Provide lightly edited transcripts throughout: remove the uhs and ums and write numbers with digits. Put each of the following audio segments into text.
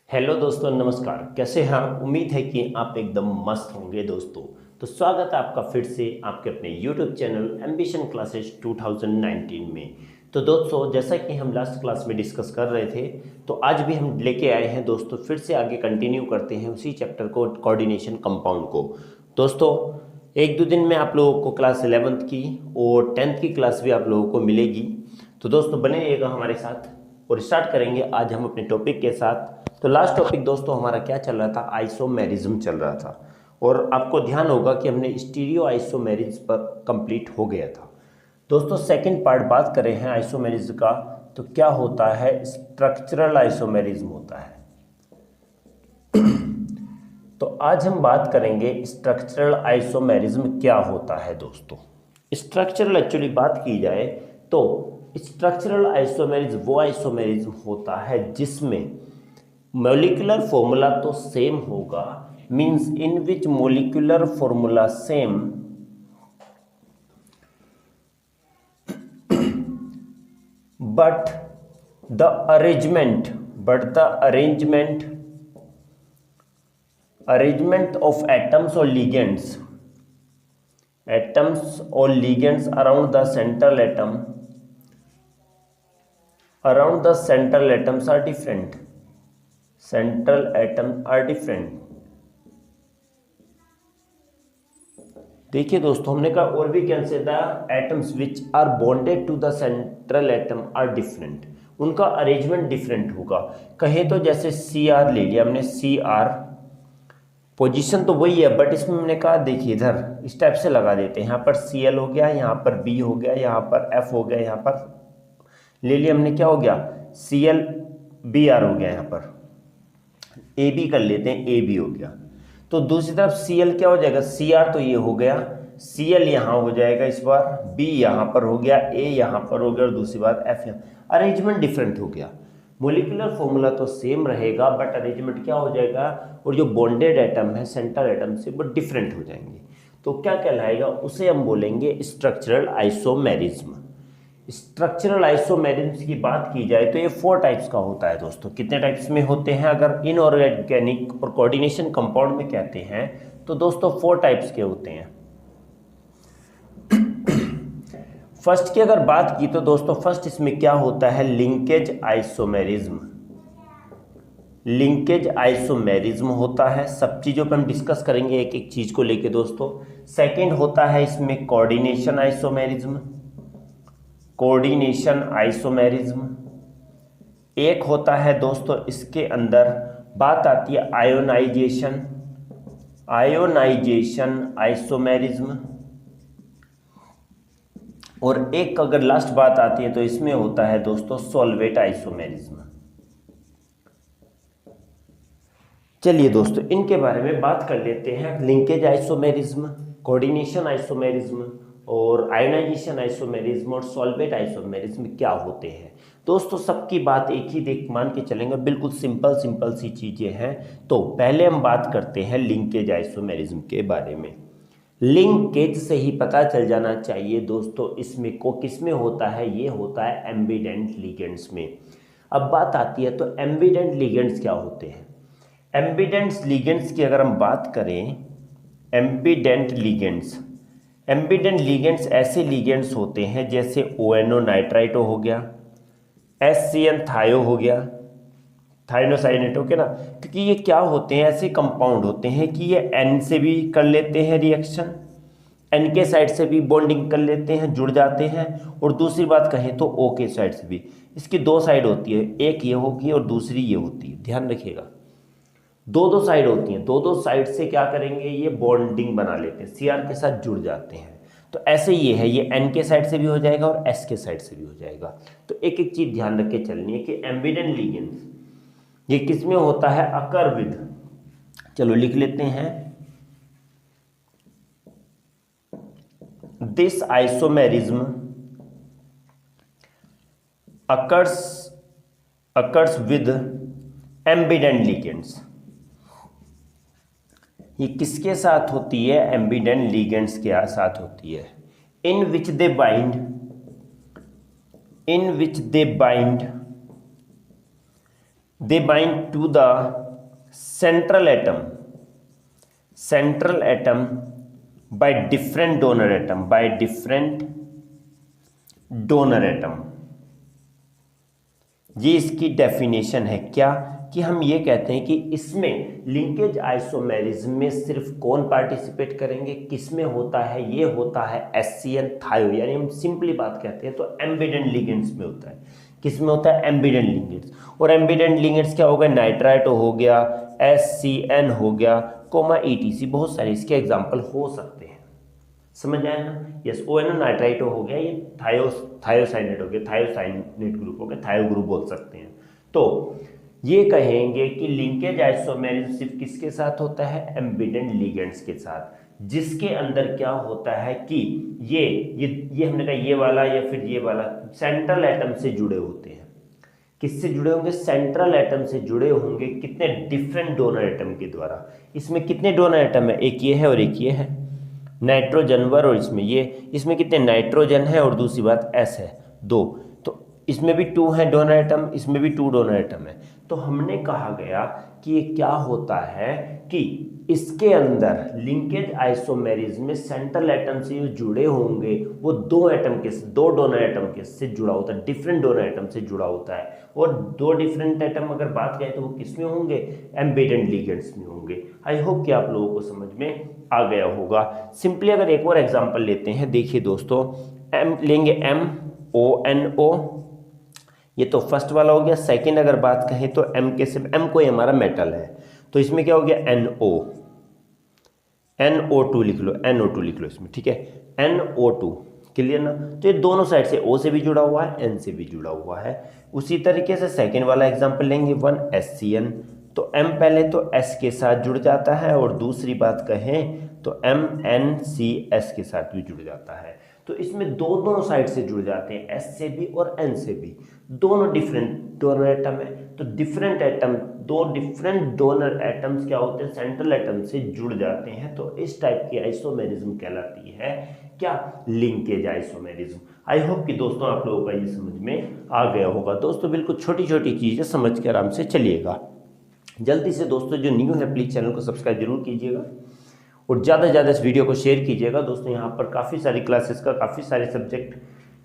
Hello दोस्तों, नमस्कार। कैसे हैं आप? उम्मीद है कि आप एकदम मस्त होंगे दोस्तों। तो स्वागत है आपका फिर से आपके अपने यूट्यूब चैनल एम्बिशन क्लासेस 2019 में। तो दोस्तों, जैसा कि हम लास्ट क्लास में डिस्कस कर रहे थे, तो आज भी हम लेके आए हैं दोस्तों, फिर से आगे कंटिन्यू करते हैं उसी चैप्टर को, कोऑर्डिनेशन कंपाउंड को। दोस्तों, एक दो दिन में आप लोगों को क्लास 11th की और 10th की क्लास भी आप लोगों को मिलेगी। तो दोस्तों, बने रहिएगा हमारे साथ और स्टार्ट करेंगे आज हम अपने टॉपिक के साथ। तो लास्ट टॉपिक दोस्तों हमारा क्या चल रहा था? आइसोमेरिज्म चल रहा था। और आपको ध्यान होगा कि हमने स्टीरियो आइसोमेरिज्म पर कंप्लीट हो गया था। दोस्तों, सेकंड पार्ट बात करें हैं आइसोमेरिज्म का, तो क्या होता है? स्ट्रक्चरल आइसोमेरिज्म होता है। तो आज हम बात करेंगे स्ट्रक्चरल आइसोमेरिज्म क्या होता है दोस्तों। स्ट्रक्चरल एक्चुअली बात की जाए तो स्ट्रक्चरल आइसोमेरिज्म वो आइसोमेरिज्म होता है जिसमें मॉलिक्यूलर फॉर्मूला तो सेम होगा, means in which molecular formula same but the arrangement of atoms or ligands around the central atoms are different. Central atoms are different. देखिए दोस्तों, हमने कहा और भी can say the atoms which are bonded to the central atom are different, उनका arrangement different होगा। कहें तो जैसे सी आर ले लिया हमने, सी आर पोजीशन तो वही है, बट इसमें हमने कहा देखिए इधर इस टाइप से लगा देते हैं। यहाँ पर सी एल हो गया, यहाँ पर बी हो गया, यहाँ पर एफ हो गया, यहाँ पर ले लिया हमने, क्या हो गया? सी एल बी आर हो गया, यहाँ पर ए बी कर लेते हैं, ए बी हो गया। तो दूसरी तरफ सी एल क्या हो जाएगा? सी आर तो ये हो गया, सी एल यहाँ हो जाएगा, इस बार बी यहाँ पर हो गया, ए यहाँ पर हो गया, और दूसरी बार एफ यहाँ। अरेंजमेंट डिफरेंट हो गया। मोलिकुलर फॉर्मूला तो सेम रहेगा, बट अरेंजमेंट क्या हो जाएगा? और जो बॉन्डेड एटम है सेंट्रल एटम से वो डिफरेंट हो जाएंगे। तो क्या कहलाएगा? उसे हम बोलेंगे स्ट्रक्चरल आइसोमेरिज्म। स्ट्रक्चरल आइसोमेरिज्म की बात की जाए तो ये 4 टाइप्स का होता है दोस्तों। कितने टाइप्स में होते हैं? अगर इनऑर्गेनिक और कोऑर्डिनेशन कंपाउंड में कहते हैं तो दोस्तों 4 टाइप्स के होते हैं। फर्स्ट की अगर बात की तो दोस्तों फर्स्ट इसमें क्या होता है? Linkage isomerism. लिंकेज आइसोमेरिज्म होता है। सब चीज़ों पर हम डिस्कस करेंगे एक एक चीज़ को लेके दोस्तों। सेकेंड होता है इसमें कोऑर्डिनेशन आइसोमेरिज्म। कोऑर्डिनेशन आइसोमेरिज्म एक होता है दोस्तों, इसके अंदर बात आती है आयोनाइजेशन आइसोमेरिज्म। और एक अगर लास्ट बात आती है तो इसमें होता है दोस्तों सॉल्वेट आइसोमेरिज्म। चलिए दोस्तों, इनके बारे में बात कर लेते हैं। लिंकेज आइसोमेरिज्म, कोऑर्डिनेशन आइसोमेरिज्म और आयोनाइजेशन आइसोमेरिज्म और सॉल्वेट आइसोमेरिज्म क्या होते हैं दोस्तों। सबकी बात एक ही देख मान के चलेंगे, बिल्कुल सिंपल सी चीज़ें हैं। तो पहले हम बात करते हैं लिंकेज आइसोमेरिज्म के बारे में। लिंकेज से ही पता चल जाना चाहिए दोस्तों इसमें को किसमें होता है? ये होता है एम्बिडेंट लिगेंड्स में। अब बात आती है तो एम्बिडेंट लिगेंड्स क्या होते हैं? एम्बिडेंट लिगेंड्स की अगर हम बात करें, एम्बिडेंट लिगेंड्स ऐसे लिगेंड्स होते हैं जैसे ONO नाइट्राइटो हो गया, SCN थायो हो गया, थायोनोसाइनेट हो गया ना। क्योंकि ये क्या होते हैं? ऐसे कंपाउंड होते हैं कि ये N से भी कर लेते हैं रिएक्शन, N के साइड से भी बॉन्डिंग कर लेते हैं, जुड़ जाते हैं। और दूसरी बात कहें तो O के साइड से भी। इसकी 2 साइड होती है, एक ये होगी और दूसरी ये होती है, ध्यान रखिएगा। दो साइड होती हैं, दो साइड से क्या करेंगे? ये बॉन्डिंग बना लेते हैं, CR के साथ जुड़ जाते हैं। तो ऐसे ये है, ये N के साइड से भी हो जाएगा और S के साइड से भी हो जाएगा। तो एक एक चीज ध्यान रख के चलनी है कि एम्बिडेंट लिगेंड्स ये किसमें होता है? अकर विद, चलो लिख लेते हैं, this isomerism occurs with ambient ligands. ये किसके साथ होती है? एम्बिडेंट लिगेंड्स के साथ होती है। In which they bind they bind to the central atom by different donor atom. ये इसकी डेफिनेशन है क्या, कि हम ये कहते हैं कि इसमें लिंकेज आइसोमेरिज्म में सिर्फ कौन पार्टिसिपेट करेंगे, किसमें होता है, ये होता है एससीएन थायो, यानी हम सिंपली बात कहते हैं तो एम्बिडेंट लिगेंड्स में होता है। किसमें होता है? Ambient ligands. और एम्बिडेंट लिगेंड्स क्या हो गया? नाइट्राइटो हो गया, एससीएन हो गया, कोमा ईटीसी, बहुत सारे इसके एग्जाम्पल हो सकते हैं। समझ आया ना? यस, ONO नाइट्राइटो हो गया, ये थायोसाइनेट हो गया, थायोसाइनेट ग्रुप हो गया, थायो ग्रुप बोल सकते हैं। तो ये कहेंगे कि लिंकेज आइसोमेरिज्म सिर्फ किसके साथ होता है? एम्बिडेंट लिगेंड्स के साथ, जिसके अंदर क्या होता है कि ये हमने कहा ये वाला या फिर ये वाला सेंट्रल एटम से जुड़े होते हैं। किससे जुड़े होंगे? सेंट्रल एटम से जुड़े होंगे। कितने? डिफरेंट डोनर एटम के द्वारा। इसमें कितने डोनर एटम है? एक ये है और एक ये है, नाइट्रोजन वर, और इसमें कितने नाइट्रोजन है और दूसरी बात एस है, 2। तो इसमें भी 2 है डोनर एटम, इसमें भी 2 डोनर एटम है। तो हमने कहा गया कि ये क्या होता है कि इसके अंदर लिंकेज आइसोमेरिज्म में सेंट्रल एटम से जो जुड़े होंगे वो 2 डोनर एटम के से जुड़ा होता है, डिफरेंट डोनर एटम से जुड़ा होता है। और 2 डिफरेंट एटम अगर बात करें तो वो किस में होंगे? एम्बिडेंट लिगेंड्स में होंगे। आई होप कि आप लोगों को समझ में आ गया होगा। सिंपली अगर एक और एग्जांपल लेते हैं, देखिए दोस्तों, एम लेंगे, MONO, ये तो फर्स्ट वाला हो गया। सेकंड अगर बात कहें तो M के से, M कोई हमारा मेटल है, तो इसमें क्या हो गया? NO2 लिख लो, NO2 लिख लो इसमें, ठीक है, NO2, क्लियर ना? तो ये दोनों साइड से O से भी जुड़ा हुआ है, N से भी जुड़ा हुआ है। उसी तरीके से सेकंड वाला एग्जांपल लेंगे, 1SCN, तो M पहले तो S के साथ जुड़ जाता है और दूसरी बात कहें तो MnCS के साथ भी जुड़ जाता है। तो इसमें दोनों साइड से जुड़ जाते हैं, S से भी और N से भी। दोनों डिफरेंट डोनर एटम है, तो different atom, 2 different donor atoms क्या होते हैं? सेंट्रल एटम से जुड़ जाते हैं। तो इस टाइप की आइसोमेरिज्म कहलाती है क्या? Linkage isomerism. आई होप कि दोस्तों आप लोगों का ये समझ में आ गया होगा। दोस्तों बिल्कुल छोटी छोटी चीज़ें समझ के आराम से चलिएगा। जल्दी से दोस्तों जो न्यू है प्लीज़ चैनल को सब्सक्राइब जरूर कीजिएगा और ज़्यादा से ज़्यादा इस वीडियो को शेयर कीजिएगा। दोस्तों यहाँ पर काफ़ी सारी क्लासेस का काफ़ी सारे सब्जेक्ट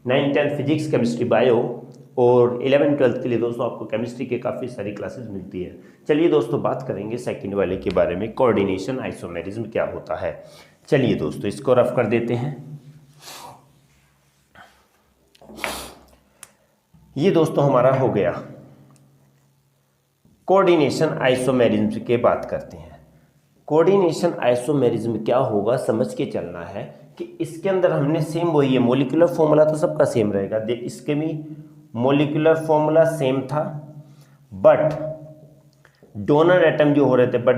9, 10 फिजिक्स, केमिस्ट्री, बायो और 11, 12 के लिए दोस्तों आपको केमिस्ट्री के काफ़ी सारी क्लासेस मिलती है। चलिए दोस्तों बात करेंगे सेकंड वाले के बारे में, कोऑर्डिनेशन आइसोमेरिज्म क्या होता है। चलिए दोस्तों इसको रफ कर देते हैं। ये दोस्तों हमारा हो गया कोऑर्डिनेशन आइसोमेरिज्म की बात करते हैं। कोऑर्डिनेशन आइसोमेरिज्म क्या होगा समझ के चलना है कि इसके अंदर हमने सेम वही है, मोलिकुलर फॉर्मूला तो सबका सेम रहेगा। देख इसके भी मोलिकुलर फॉर्मूला सेम था, बट डोनर एटम जो हो रहे थे, but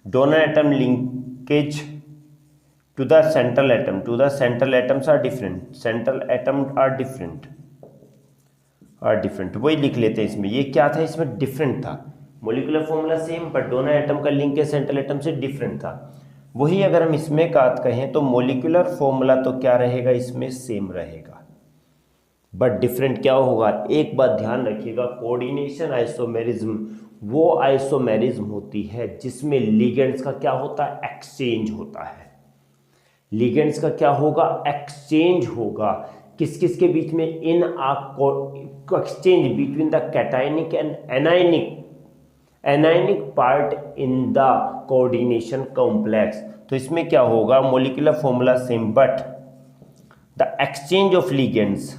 donor atom linkage to the central atoms are different, वही लिख लेते हैं इसमें। ये क्या था? इसमें डिफरेंट था, molecular formula same but donor atom का लिंकेज सेंट्रल एटम से डिफरेंट था। वही अगर हम इसमें बात कहें तो मोलिकुलर फॉर्मूला तो क्या रहेगा? इसमें सेम रहेगा, बट डिफरेंट क्या होगा? एक बात ध्यान रखिएगा, कोऑर्डिनेशन आइसोमेरिज्म वो आइसोमेरिज्म होती है जिसमें लिगेंड्स का क्या होता है? एक्सचेंज होता है। लिगेंड्स का क्या होगा? एक्सचेंज होगा। किस किस के बीच में? In exchange between the cationic and anionic part in the coordination complex. तो इसमें क्या होगा? Molecular formula same but the exchange of ligands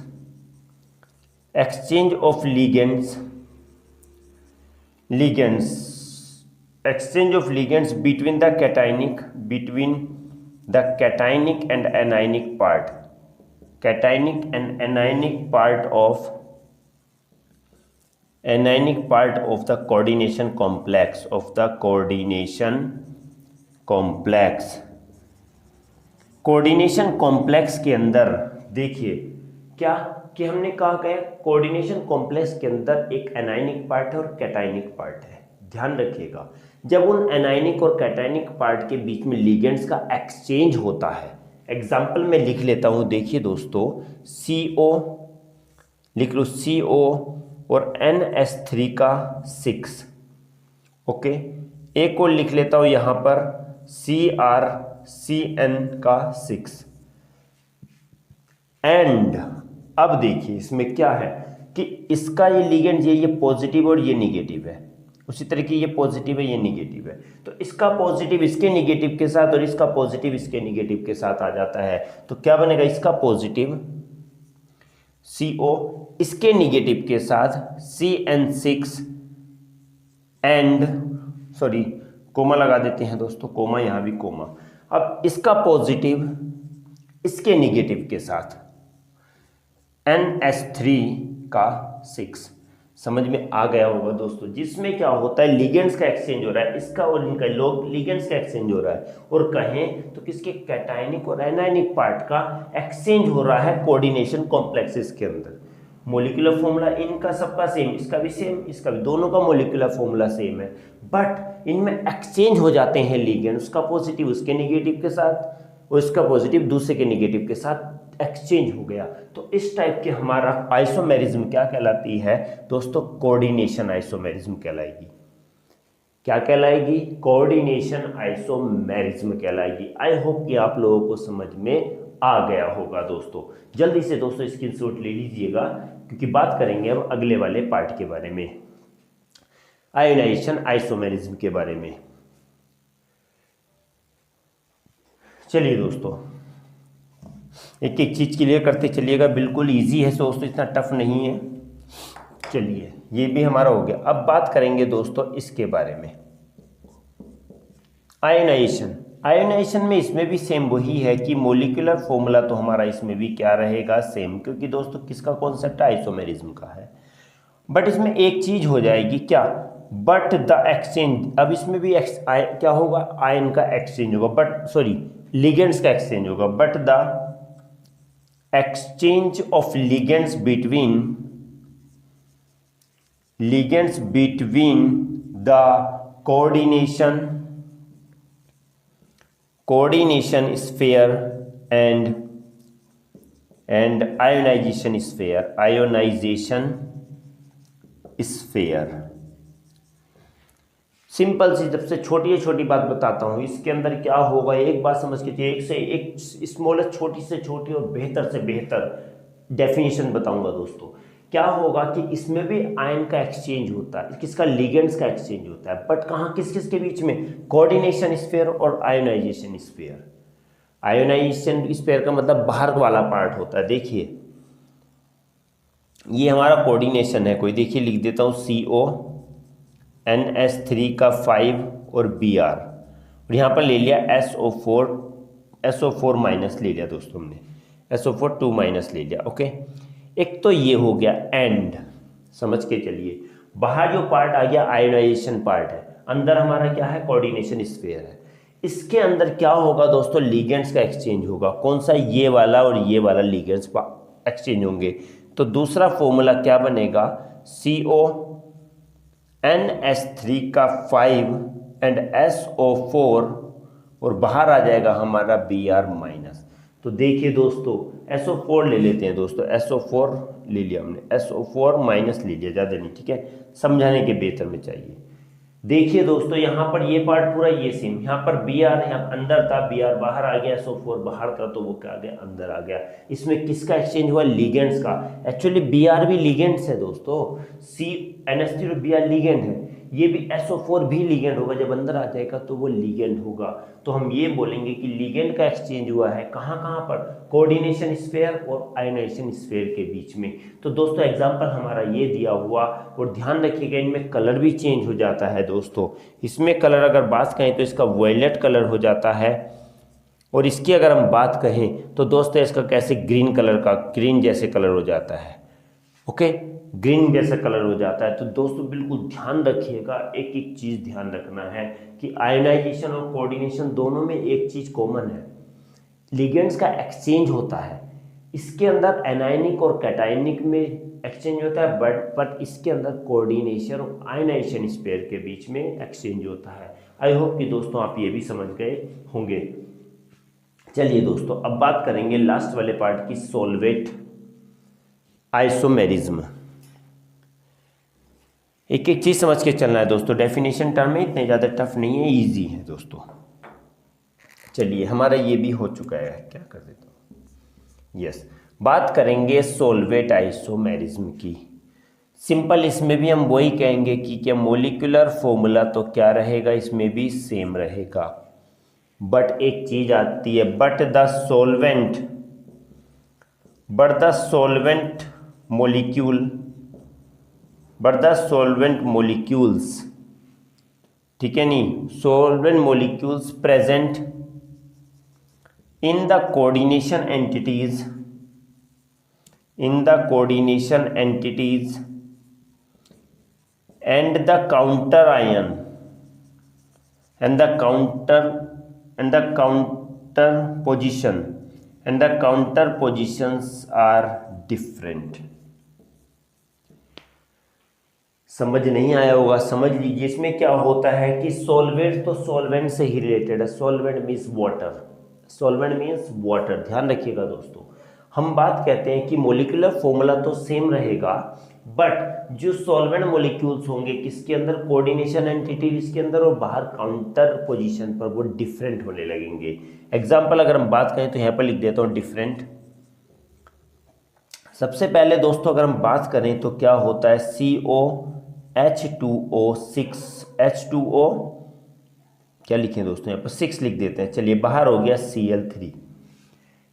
between the cationic and anionic part of the coordination complex coordination complex के अंदर देखिए क्या कि हमने कहा गया कोऑर्डिनेशन कॉम्प्लेक्स के अंदर एक एनायनिक पार्ट है और कैटायनिक पार्ट है। ध्यान रखिएगा, जब उन एनायनिक और कैटायनिक पार्ट के बीच में लिगेंड्स का एक्सचेंज होता है, एग्जाम्पल में लिख लेता हूं, देखिए दोस्तों CO लिख लो, CO और NH3 का 6। ओके, एक और लिख लेता हूं यहां पर CrCN का 6। एंड अब देखिए इसमें क्या है कि इसका ये लिगेंड ये पॉजिटिव और ये निगेटिव है, उसी तरह की ये पॉजिटिव है ये निगेटिव है, तो इसका पॉजिटिव इसके निगेटिव के साथ और इसका पॉजिटिव इसके निगेटिव के साथ आ जाता है। तो क्या बनेगा, इसका पॉजिटिव CO इसके निगेटिव के साथ CN6 एंड सॉरी कोमा लगा देते हैं दोस्तों, कोमा यहां भी कोमा। अब इसका पॉजिटिव इसके निगेटिव के साथ NH3 का 6। समझ में आ गया होगा दोस्तों, जिसमें क्या होता है लिगेंड्स का एक्सचेंज हो रहा है, इसका और इनका लोग लिगेंड्स का एक्सचेंज हो रहा है, और कहें तो किसके कैटायनिक और एनायनिक पार्ट का एक्सचेंज हो रहा है कोऑर्डिनेशन कॉम्प्लेक्सेस के अंदर। मोलिकुलर फॉर्मूला इनका सबका सेम, इसका भी सेम इसका भी, दोनों का मोलिकुलर फॉर्मूला सेम है, बट इनमें एक्सचेंज हो जाते हैं लिगेंड, उसका पॉजिटिव उसके निगेटिव के साथ और इसका पॉजिटिव दूसरे के निगेटिव के साथ एक्सचेंज हो गया। तो इस टाइप के हमारा आइसोमेरिज्म क्या कहलाती है दोस्तों, कोऑर्डिनेशन आइसोमेरिज्म कहलाएगी। क्या कहलाएगी, कोऑर्डिनेशन आइसोमेरिज्म कहलाएगी। आई होप कि आप लोगों को समझ में आ गया होगा दोस्तों। जल्दी से दोस्तों स्क्रीनशॉट ले लीजिएगा, क्योंकि बात करेंगे अब अगले वाले पार्ट के बारे में, आयोनाइजेशन आइसोमेरिज्म के बारे में। चलिए दोस्तों एक एक चीज क्लियर करते चलिएगा, बिल्कुल इजी है दोस्तों, इतना टफ नहीं है। चलिए ये भी हमारा हो गया। अब बात करेंगे दोस्तों इसके बारे में, आयोनाइजेशन। आयोनाइजेशन में इसमें भी सेम वही है कि मोलिकुलर फॉर्मूला तो हमारा इसमें भी क्या रहेगा, सेम, क्योंकि दोस्तों किसका कॉन्सेप्ट है, आइसोमेरिज्म का है। बट इसमें एक चीज हो जाएगी क्या, बट द एक्सचेंज। अब इसमें भी क्या होगा, आयन का एक्सचेंज होगा, बट सॉरी लिगेंड्स का एक्सचेंज होगा, but the exchange of ligands between the coordination sphere and ionization sphere। Simple सी सबसे छोटी बात बताता हूँ, इसके अंदर क्या होगा एक बात समझ के, एक से एक स्मॉलेस्ट छोटी से छोटी और बेहतर से बेहतर डेफिनेशन बताऊंगा दोस्तों। क्या होगा कि इसमें भी आयन का एक्सचेंज होता है, किसका, लिगेंड्स का एक्सचेंज होता है, बट कहाँ किस किस के बीच में, कोऑर्डिनेशन स्फीयर और आयोनाइजेशन स्फीयर। आयोनाइजेशन स्फीयर का मतलब बाहर वाला पार्ट होता है। देखिए ये हमारा कोऑर्डिनेशन है, कोई देखिए लिख देता हूँ CO NH3 का 5 और Br, और यहाँ पर ले लिया SO4 माइनस ले लिया दोस्तों हमने, SO4 2 माइनस ले लिया। ओके, एक तो ये हो गया एंड, समझ के चलिए। बाहर जो पार्ट आ गया आयोनाइजेशन पार्ट है, अंदर हमारा क्या है, कोऑर्डिनेशन स्फीयर है। इसके अंदर क्या होगा दोस्तों, लिगेंड्स का एक्सचेंज होगा। कौन सा, ये वाला और ये वाला लिगेंड्स एक्सचेंज होंगे। तो दूसरा फॉर्मूला क्या बनेगा, CO NH3 का 5 एंड SO4, और बाहर आ जाएगा हमारा Br माइनस। तो देखिए दोस्तों SO4 ले लेते हैं दोस्तों, SO4 ले लिया हमने, SO4 माइनस ले लिया, ज़्यादा नहीं, ठीक है, समझाने के बेहतर में चाहिए। देखिए दोस्तों यहाँ पर ये पार्ट पूरा ये सेम, यहाँ पर Br यहाँ अंदर था, Br बाहर आ गया, SO4 बाहर था, तो वो क्या आ गया, अंदर आ गया। इसमें किसका एक्सचेंज हुआ, लिगेंड्स का। एक्चुअली Br भी लिगेंड्स है दोस्तों, NH3 और Br लिगेंड है, ये भी SO4 भी लिगेंड होगा, जब अंदर आ जाएगा तो वो लिगेंड होगा। तो हम ये बोलेंगे कि लिगेंड का एक्सचेंज हुआ है कहाँ कहाँ पर, कोऑर्डिनेशन स्फीयर और आयोनाइजेशन स्फीयर के बीच में। तो दोस्तों एग्जांपल हमारा ये दिया हुआ, और ध्यान रखिएगा इनमें कलर भी चेंज हो जाता है दोस्तों। इसमें कलर अगर बात कहें तो इसका वायलेट कलर हो जाता है, और इसकी अगर हम बात कहें तो दोस्तों इसका कैसे ग्रीन कलर का, ग्रीन जैसे कलर हो जाता है। ओके, ग्रीन जैसा कलर हो जाता है। तो दोस्तों बिल्कुल ध्यान रखिएगा, एक एक चीज़ ध्यान रखना है कि आयोनाइजेशन और कोऑर्डिनेशन दोनों में एक चीज़ कॉमन है, लिगेंड्स का एक्सचेंज होता है। इसके अंदर एनायनिक और कैटायनिक में एक्सचेंज होता है, बट इसके अंदर कोऑर्डिनेशन और आयोनाइजेशन स्पेयर के बीच में एक्सचेंज होता है। आई होप कि दोस्तों आप ये भी समझ गए होंगे। चलिए दोस्तों अब बात करेंगे लास्ट वाले पार्ट की, सॉल्वेट आइसोमेरिज्म। एक एक चीज़ समझ के चलना है दोस्तों। डेफिनेशन टर्म में इतने ज़्यादा टफ नहीं है, इजी है दोस्तों। चलिए हमारा ये भी हो चुका है, क्या कर देता हूँ, यस। बात करेंगे सोलवेट आइसोमेरिज्म की। सिंपल इसमें भी हम वही कहेंगे कि क्या मोलिकुलर फॉर्मूला तो क्या रहेगा, इसमें भी सेम रहेगा, बट एक चीज आती है, बट द सॉल्वेंट मोलिक्यूल्स, ठीक है नहीं, solvent molecules present in the coordination entities and the counter ion and the counter positions are different। समझ नहीं आया होगा, समझ लीजिए। इसमें क्या होता है कि सॉल्वेंट तो सॉल्वेंट से ही रिलेटेड है। सॉल्वेंट मीन्स वाटर, ध्यान रखिएगा दोस्तों। हम बात कहते हैं कि मोलिकुलर फॉर्मूला तो सेम रहेगा, बट जो सॉल्वेंट मोलिक्यूल्स होंगे किसके अंदर, कोऑर्डिनेशन एंटिटी इसके अंदर, और बाहर काउंटर पोजीशन पर वो डिफरेंट होने लगेंगे। एग्जांपल अगर हम बात करें तो यहाँ पर लिख देता हूँ डिफरेंट। सबसे पहले दोस्तों अगर हम बात करें तो क्या होता है, COH2O6H2O, क्या लिखें दोस्तों, यहाँ पर 6 लिख देते हैं। चलिए बाहर हो गया Cl3।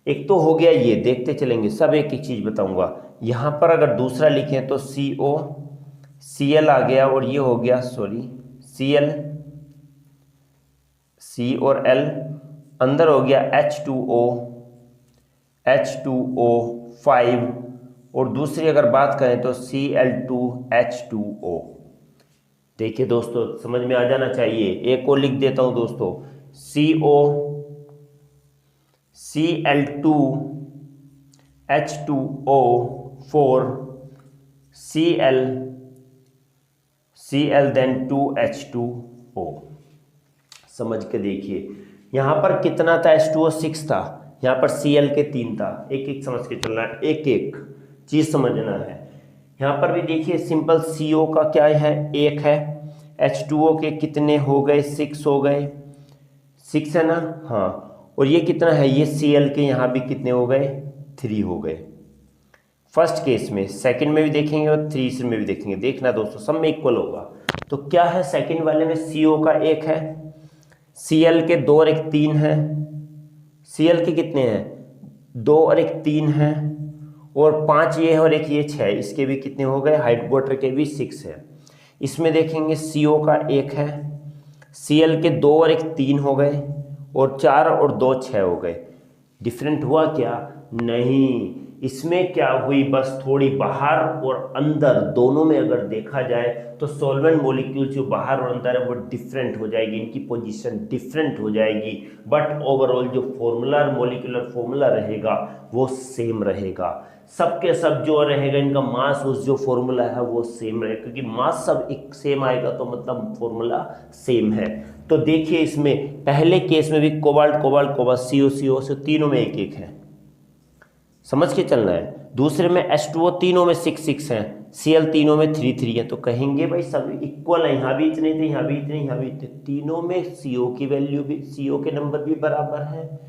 एक तो हो गया ये, देखते चलेंगे सब एक एक चीज बताऊंगा। यहां पर अगर दूसरा लिखें तो Cl आ गया, और ये हो गया Cl, C और L, अंदर हो गया H2O5, और दूसरी अगर बात करें तो Cl2H2O। देखिए दोस्तों समझ में आ जाना चाहिए। एक और लिख देता हूं दोस्तों, Cl2H2O4, Cl देन 2H2O। समझ के देखिए, यहां पर कितना था, H2O 6 था, यहां पर Cl के 3 था। एक एक समझ के चलना है, एक एक चीज समझना है। यहां पर भी देखिए सिंपल, CO का क्या है, 1 है, H2O के कितने हो गए, 6 हो गए, 6 है ना, हाँ। और ये कितना है, ये Cl के यहाँ भी कितने हो गए, 3 हो गए फर्स्ट केस में। सेकंड में भी देखेंगे और तीसरे में भी देखेंगे। देखना दोस्तों सब में इक्वल होगा। तो क्या है, सेकंड वाले में CO का 1 है, Cl के 2 और 1 3 है, Cl के कितने हैं, 2 और 1 3 है, और 5 ये है और 1 ये 6, इसके भी कितने हो गए, हाइट वाटर के भी 6 है। इसमें देखेंगे CO का 1 है, Cl के 2 और 1 3 हो गए, और 4 और 2 6 हो गए। डिफरेंट हुआ क्या, नहीं। इसमें क्या हुई, बस थोड़ी बाहर और अंदर दोनों में अगर देखा जाए तो सॉल्वेंट मॉलिक्यूल जो बाहर और अंदर है वो डिफरेंट हो जाएगी, इनकी पोजीशन डिफरेंट हो जाएगी, बट ओवरऑल जो फॉर्मूला, मॉलिक्यूलर फॉर्मूला रहेगा वो सेम रहेगा। सबके सब जो रहेगा, इनका मास उस जो फॉर्मूला है वो सेम रहेगा, क्योंकि मास सब एक सेम आएगा तो मतलब फॉर्मूला सेम है। तो देखिए इसमें पहले केस में भी कोबाल्ट CO से तीनों में 1 1 है, समझ के चलना है। दूसरे में H2O तीनों में 6 6 है, Cl तीनों में 3 3 है। तो कहेंगे भाई सब इक्वल है, यहाँ भी इतने थे, यहाँ भी इतने, यहाँ भी इतने, तीनों में CO की वैल्यू भी, CO के नंबर भी बराबर है,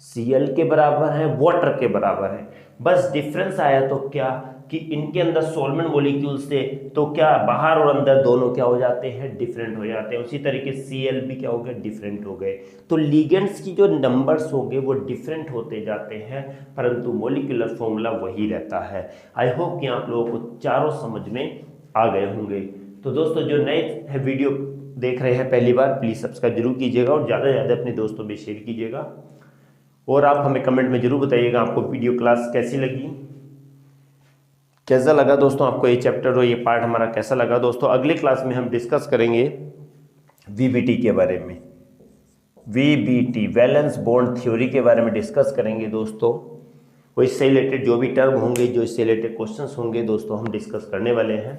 Cl के बराबर है, वाटर के बराबर है। बस डिफरेंस आया तो क्या कि इनके अंदर सॉल्वेंट मॉलिक्यूल्स थे, तो क्या बाहर और अंदर दोनों क्या हो जाते हैं, डिफरेंट हो जाते हैं। उसी तरीके Cl भी क्या हो गए, डिफरेंट हो गए। तो लिगेंड्स की जो नंबर्स होंगे वो डिफरेंट होते जाते हैं, परंतु मॉलिक्यूलर फॉर्मूला वही रहता है। आई होप कि आप लोगों को चारों समझ में आ गए होंगे। तो दोस्तों जो नए वीडियो देख रहे हैं पहली बार, प्लीज़ सब्सक्राइब जरूर कीजिएगा और ज़्यादा से ज़्यादा अपने दोस्तों में शेयर कीजिएगा। और आप हमें कमेंट में जरूर बताइएगा आपको वीडियो क्लास कैसी लगी, कैसा लगा दोस्तों आपको ये चैप्टर और ये पार्ट हमारा कैसा लगा। दोस्तों अगली क्लास में हम डिस्कस करेंगे VBT के बारे में, VBT वैलेंस बॉन्ड थ्योरी के बारे में डिस्कस करेंगे दोस्तों। वो इससे रिलेटेड जो भी टर्म होंगे, जो इससे रिलेटेड क्वेश्चंस होंगे दोस्तों, हम डिस्कस करने वाले हैं।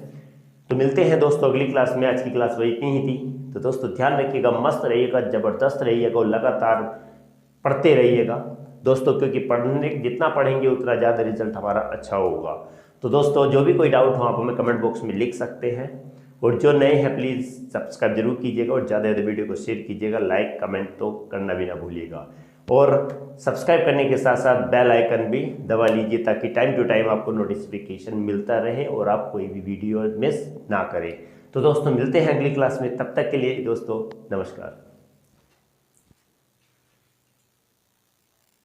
तो मिलते हैं दोस्तों अगली क्लास में। आज की क्लास वही इतनी ही थी। तो दोस्तों ध्यान रखिएगा, मस्त रहिएगा, ज़बरदस्त रहिएगा और लगातार पढ़ते रहिएगा दोस्तों, क्योंकि पढ़ने जितना पढ़ेंगे उतना ज़्यादा रिजल्ट हमारा अच्छा होगा। तो दोस्तों जो भी कोई डाउट हो आप हमें कमेंट बॉक्स में लिख सकते हैं और जो नए हैं प्लीज़ सब्सक्राइब जरूर कीजिएगा और ज़्यादा ज़्यादा वीडियो को शेयर कीजिएगा, लाइक कमेंट तो करना भी ना भूलिएगा। और सब्सक्राइब करने के साथ साथ बेल आइकन भी दबा लीजिए ताकि टाइम टू टाइम आपको नोटिफिकेशन मिलता रहे और आप कोई भी वीडियो मिस ना करें। तो दोस्तों मिलते हैं अगली क्लास में, तब तक के लिए दोस्तों नमस्कार।